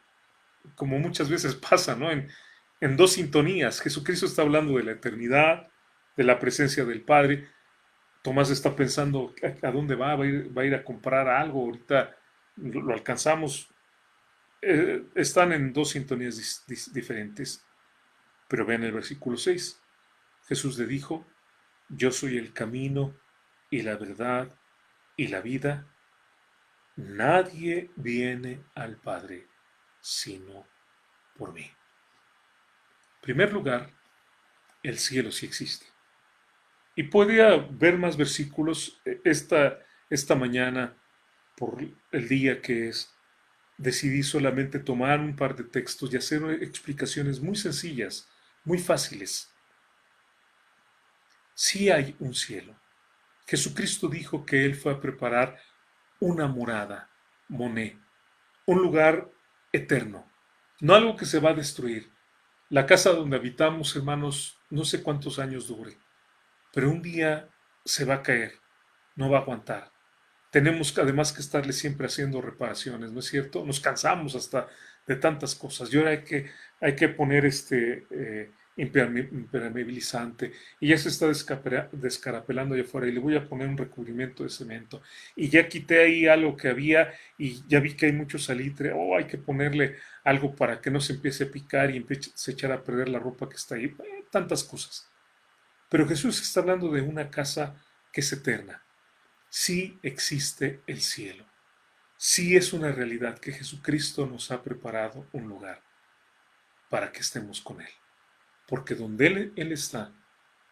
como muchas veces pasa, ¿no? En dos sintonías. Jesucristo está hablando de la eternidad, de la presencia del Padre. Tomás está pensando a dónde va a ir a comprar algo. Ahorita lo alcanzamos. Están en dos sintonías diferentes. Pero vean el versículo 6. Jesús le dijo, yo soy el camino y la verdad y la vida. Nadie viene al Padre sino por mí. En primer lugar, el cielo sí existe. Y puede haber más versículos. Esta mañana, por el día que es, decidí solamente tomar un par de textos y hacer explicaciones muy sencillas, muy fáciles. Sí hay un cielo. Jesucristo dijo que Él fue a preparar una morada, moné, un lugar eterno, no algo que se va a destruir. La casa donde habitamos, hermanos, no sé cuántos años dure, pero un día se va a caer, no va a aguantar. Tenemos además que estarle siempre haciendo reparaciones, ¿no es cierto? Nos cansamos hasta de tantas cosas. Y ahora hay que poner impermeabilizante y ya se está descarapelando allá afuera y le voy a poner un recubrimiento de cemento. Y ya quité ahí algo que había y ya vi que hay mucho salitre. Oh, hay que ponerle algo para que no se empiece a picar y empiece a echar a perder la ropa que está ahí. Tantas cosas. Pero Jesús está hablando de una casa que es eterna. Sí existe el cielo. Sí es una realidad que Jesucristo nos ha preparado un lugar para que estemos con Él. Porque donde Él está,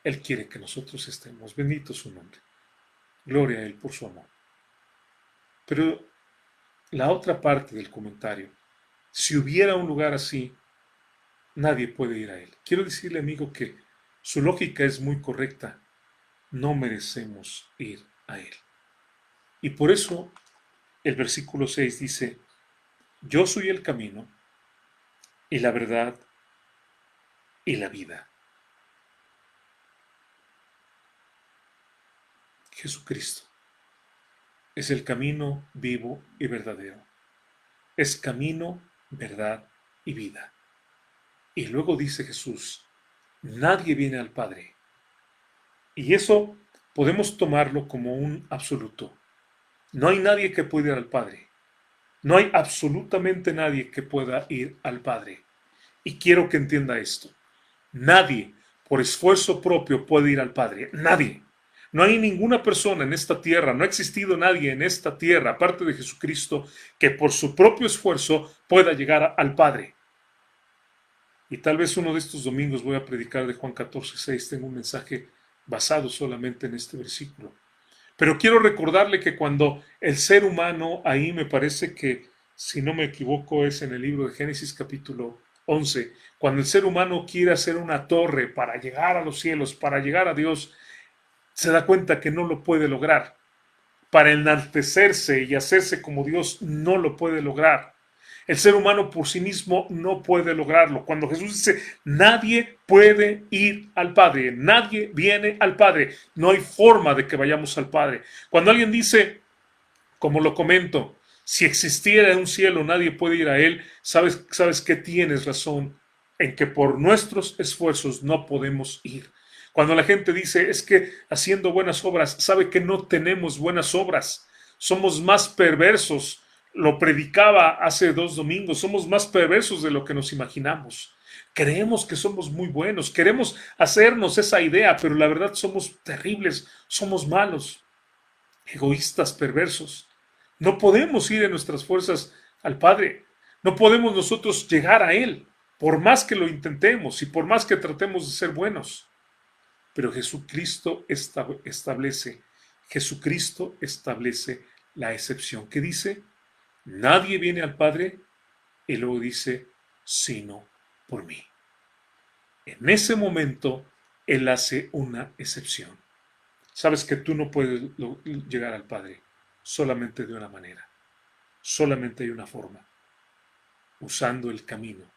Él quiere que nosotros estemos. Bendito su nombre. Gloria a Él por su amor. Pero la otra parte del comentario, si hubiera un lugar así, nadie puede ir a Él. Quiero decirle, amigo, que su lógica es muy correcta. No merecemos ir a Él. Y por eso el versículo 6 dice, yo soy el camino y la verdad y la vida. Jesucristo es el camino vivo y verdadero. Es camino, verdad y vida. Y luego dice Jesús, nadie viene al Padre. Y eso podemos tomarlo como un absoluto. No hay nadie que pueda ir al Padre. No hay absolutamente nadie que pueda ir al Padre. Y quiero que entienda esto. Nadie, por esfuerzo propio, puede ir al Padre. Nadie. No hay ninguna persona en esta tierra, no ha existido nadie en esta tierra, aparte de Jesucristo, que por su propio esfuerzo pueda llegar al Padre. Y tal vez uno de estos domingos voy a predicar de Juan 14:6. Tengo un mensaje basado solamente en este versículo. Pero quiero recordarle que cuando el ser humano, ahí me parece que, si no me equivoco, es en el libro de Génesis capítulo 11, cuando el ser humano quiere hacer una torre para llegar a los cielos, para llegar a Dios, se da cuenta que no lo puede lograr. Para enaltecerse y hacerse como Dios, no lo puede lograr. El ser humano por sí mismo no puede lograrlo. Cuando Jesús dice, nadie puede ir al Padre, nadie viene al Padre, no hay forma de que vayamos al Padre. Cuando alguien dice, como lo comento, si existiera un cielo, nadie puede ir a él, sabes que tienes razón en que por nuestros esfuerzos no podemos ir. Cuando la gente dice, es que haciendo buenas obras, sabe que no tenemos buenas obras, somos más perversos. Lo predicaba hace 2 domingos, somos más perversos de lo que nos imaginamos. Creemos que somos muy buenos, queremos hacernos esa idea, pero la verdad somos terribles, somos malos, egoístas, perversos. No podemos ir en nuestras fuerzas al Padre. No podemos nosotros llegar a Él, por más que lo intentemos y por más que tratemos de ser buenos. Pero Jesucristo establece la excepción, que dice, nadie viene al Padre, y luego dice, sino por mí. En ese momento, Él hace una excepción. Sabes que tú no puedes llegar al Padre solamente de una manera. Solamente hay una forma, usando el camino,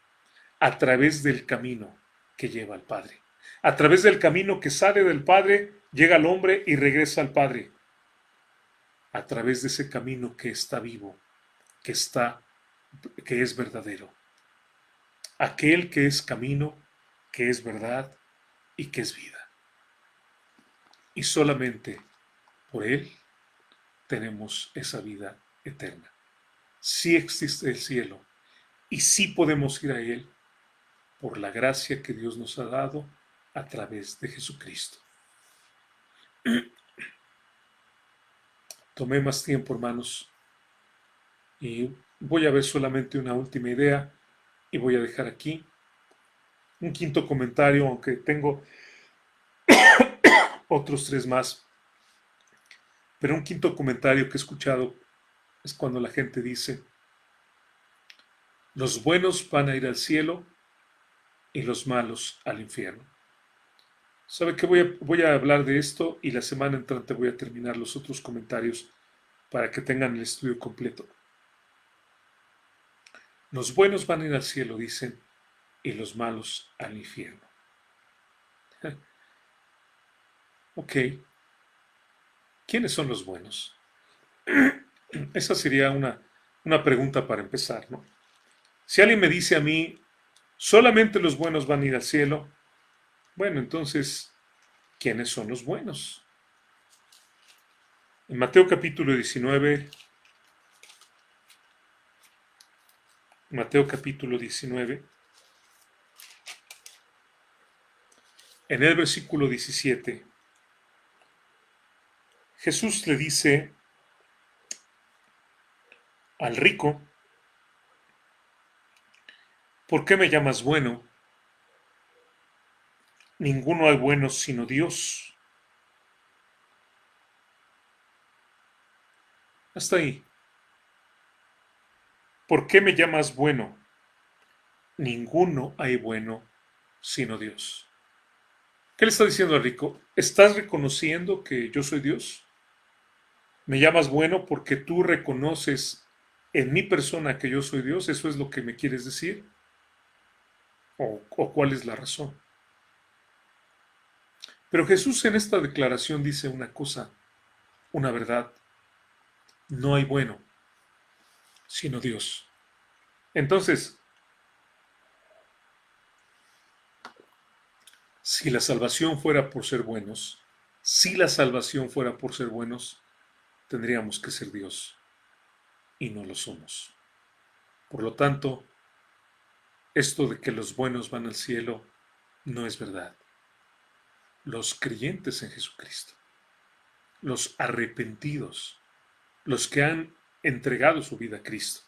a través del camino que lleva al Padre. A través del camino que sale del Padre, llega al hombre y regresa al Padre. A través de ese camino que está vivo, que es verdadero. Aquel que es camino, que es verdad y que es vida. Y solamente por Él tenemos esa vida eterna. Sí existe el cielo y sí podemos ir a Él por la gracia que Dios nos ha dado a través de Jesucristo. Tomé más tiempo, hermanos, y voy a ver solamente una última idea y voy a dejar aquí un quinto comentario, aunque tengo otros 3 más. Pero un quinto comentario que he escuchado es cuando la gente dice, los buenos van a ir al cielo y los malos al infierno. ¿Sabe qué? Voy a hablar de esto y la semana entrante voy a terminar los otros comentarios para que tengan el estudio completo. Los buenos van a ir al cielo, dicen, y los malos al infierno. Ok, ¿quiénes son los buenos? Esa sería una pregunta para empezar, ¿no? Si alguien me dice a mí, solamente los buenos van a ir al cielo, bueno, entonces, ¿quiénes son los buenos? En Mateo capítulo 19, en el versículo 17, Jesús le dice al rico, ¿por qué me llamas bueno? Ninguno hay bueno sino Dios. Hasta ahí. ¿Por qué me llamas bueno? Ninguno hay bueno sino Dios. ¿Qué le está diciendo al rico? ¿Estás reconociendo que yo soy Dios? ¿Me llamas bueno porque tú reconoces en mi persona que yo soy Dios? ¿Eso es lo que me quieres decir? ¿O cuál es la razón? Pero Jesús en esta declaración dice una cosa, una verdad. No hay bueno sino Dios. Entonces, si la salvación fuera por ser buenos, tendríamos que ser Dios y no lo somos. Por lo tanto, esto de que los buenos van al cielo no es verdad. Los creyentes en Jesucristo, los arrepentidos, los que han entregado su vida a Cristo,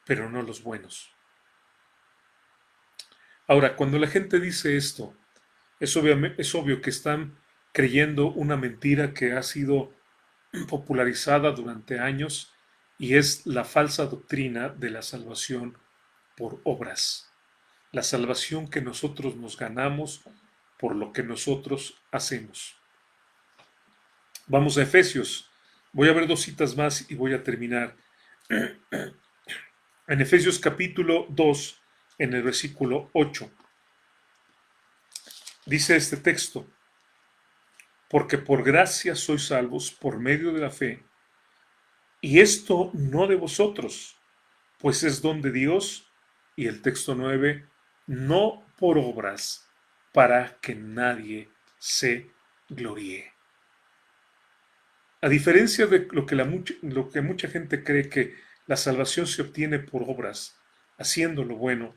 pero no los buenos. Ahora, cuando la gente dice esto, es obvio que están creyendo una mentira que ha sido popularizada durante años y es la falsa doctrina de la salvación por obras. La salvación que nosotros nos ganamos por lo que nosotros hacemos. Vamos a Efesios. Voy a ver dos citas más y voy a terminar. En Efesios capítulo 2, en el versículo 8, dice este texto: porque por gracia sois salvos por medio de la fe, y esto no de vosotros, pues es don de Dios. Y el texto 9, no por obras, para que nadie se gloríe. A diferencia de lo que mucha gente cree, que la salvación se obtiene por obras, haciendo lo bueno,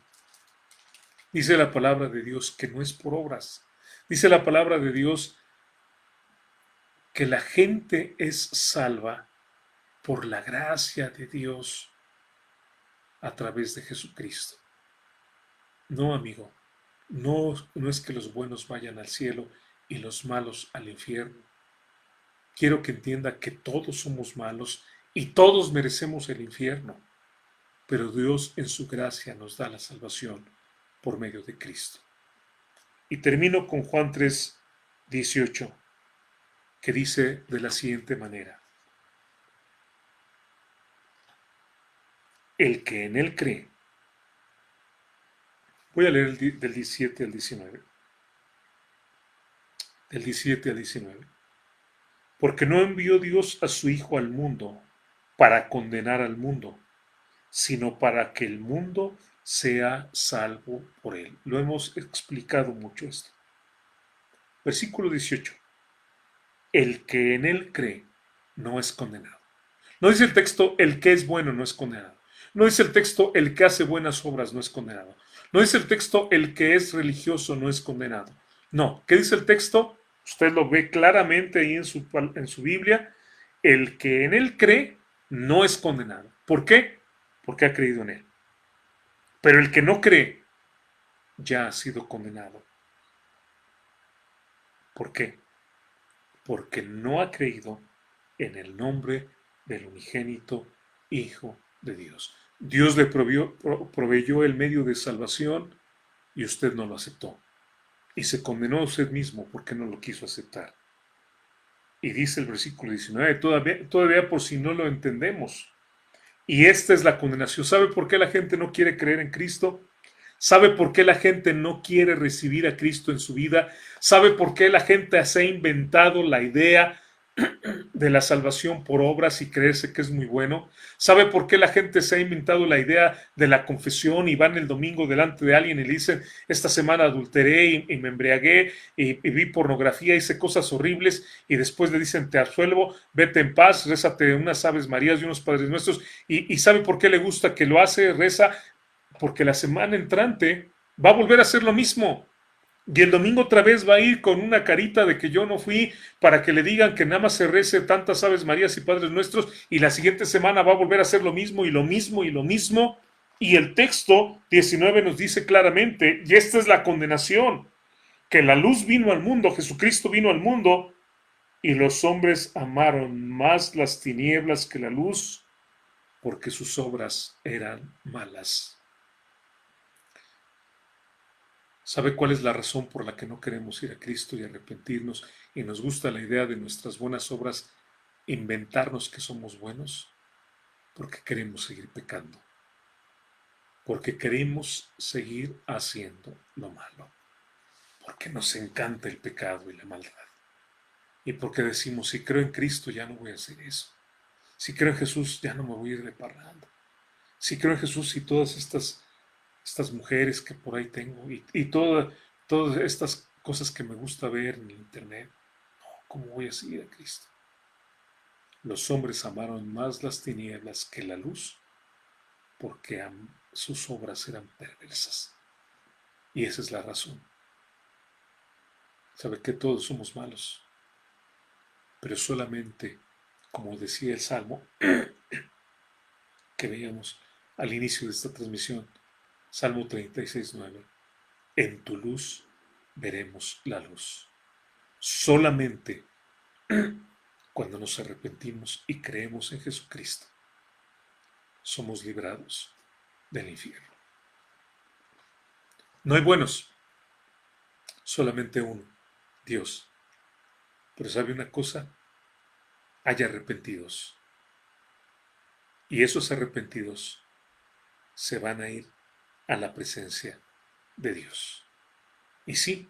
dice la palabra de Dios que no es por obras. Dice la palabra de Dios que la gente es salva por la gracia de Dios a través de Jesucristo. No, amigo, no es que los buenos vayan al cielo y los malos al infierno. Quiero que entienda que todos somos malos y todos merecemos el infierno, pero Dios en su gracia nos da la salvación por medio de Cristo. Y termino con Juan 3:18, que dice de la siguiente manera: el que en él cree. Voy a leer del 17 al 19. Del 17 al 19. Porque no envió Dios a su Hijo al mundo para condenar al mundo, sino para que el mundo sea salvo por él. Lo hemos explicado mucho esto. Versículo 18. El que en él cree no es condenado. No dice el texto el que es bueno no es condenado. No dice el texto el que hace buenas obras no es condenado. No dice el texto el que es religioso no es condenado. No, ¿qué dice el texto? Usted lo ve claramente ahí en su Biblia. El que en él cree no es condenado. ¿Por qué? Porque ha creído en él. Pero el que no cree ya ha sido condenado. ¿Por qué? Porque no ha creído en el nombre del unigénito Hijo de Dios. Dios le proveyó el medio de salvación y usted no lo aceptó. Y se condenó a usted mismo porque no lo quiso aceptar. Y dice el versículo 19, todavía por si no lo entendemos. Y esta es la condenación. ¿Sabe por qué la gente no quiere creer en Cristo? ¿Sabe por qué la gente no quiere recibir a Cristo en su vida? ¿Sabe por qué la gente se ha inventado la idea de la salvación por obras y creerse que es muy bueno? ¿Sabe por qué la gente se ha inventado la idea de la confesión y van el domingo delante de alguien y le dicen: esta semana adulteré y me embriagué y vi pornografía, hice cosas horribles, y después le dicen: te absuelvo, vete en paz, rézate unas Aves Marías y unos Padres Nuestros? ¿Y sabe por qué le gusta que lo hace? Reza porque la semana entrante va a volver a hacer lo mismo. Y el domingo otra vez va a ir con una carita de que yo no fui, para que le digan que nada más se rece tantas Aves Marías y Padres Nuestros, y la siguiente semana va a volver a hacer lo mismo y lo mismo y lo mismo. Y el texto 19 nos dice claramente, y esta es la condenación, que la luz vino al mundo, Jesucristo vino al mundo, y los hombres amaron más las tinieblas que la luz, porque sus obras eran malas. ¿Sabe cuál es la razón por la que no queremos ir a Cristo y arrepentirnos y nos gusta la idea de nuestras buenas obras, inventarnos que somos buenos? Porque queremos seguir pecando. Porque queremos seguir haciendo lo malo. Porque nos encanta el pecado y la maldad. Y porque decimos: si creo en Cristo ya no voy a hacer eso. Si creo en Jesús ya no me voy a ir de parranda. Si creo en Jesús y todas estas mujeres que por ahí tengo y todas estas cosas que me gusta ver en el internet, ¿cómo voy a seguir a Cristo? Los hombres amaron más las tinieblas que la luz, porque sus obras eran perversas. Y esa es la razón. Sabe que todos somos malos, pero solamente, como decía el Salmo que veíamos al inicio de esta transmisión, Salmo 36:9, en tu luz veremos la luz. Solamente cuando nos arrepentimos y creemos en Jesucristo, somos librados del infierno. No hay buenos, solamente uno, Dios. Pero ¿sabe una cosa? hay arrepentidos. Y esos arrepentidos se van a ir a la presencia de Dios. Y sí,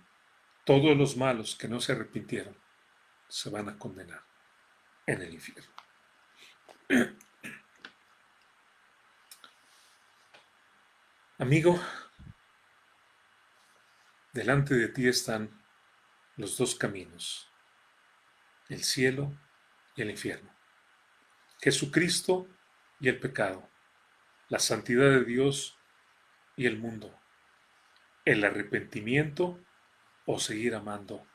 todos los malos que no se arrepintieron se van a condenar en el infierno. Amigo, delante de ti están los dos caminos, el cielo y el infierno, Jesucristo y el pecado, la santidad de Dios y el mundo, el arrepentimiento o seguir amando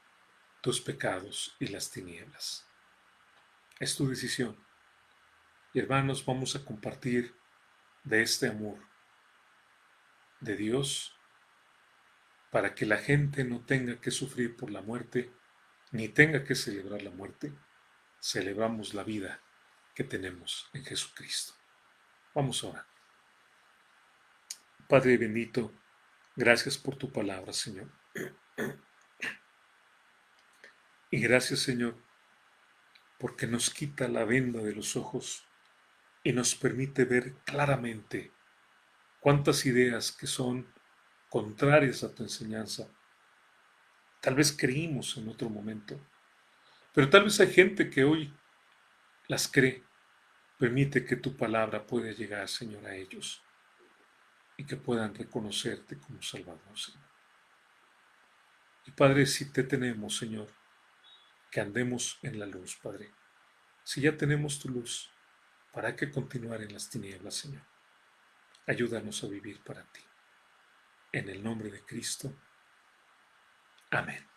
tus pecados y las tinieblas. Es tu decisión. Y hermanos, vamos a compartir de este amor de Dios para que la gente no tenga que sufrir por la muerte, ni tenga que celebrar la muerte. Celebramos la vida que tenemos en Jesucristo. Vamos ahora. Padre bendito, gracias por tu palabra, Señor. Y gracias, Señor, porque nos quita la venda de los ojos y nos permite ver claramente cuántas ideas que son contrarias a tu enseñanza. Tal vez creímos en otro momento, pero tal vez hay gente que hoy las cree. Permite que tu palabra pueda llegar, Señor, a ellos y que puedan reconocerte como Salvador, Señor. Y Padre, si te tenemos, Señor, que andemos en la luz, Padre. Si ya tenemos tu luz, ¿para qué continuar en las tinieblas, Señor? Ayúdanos a vivir para ti. En el nombre de Cristo. Amén.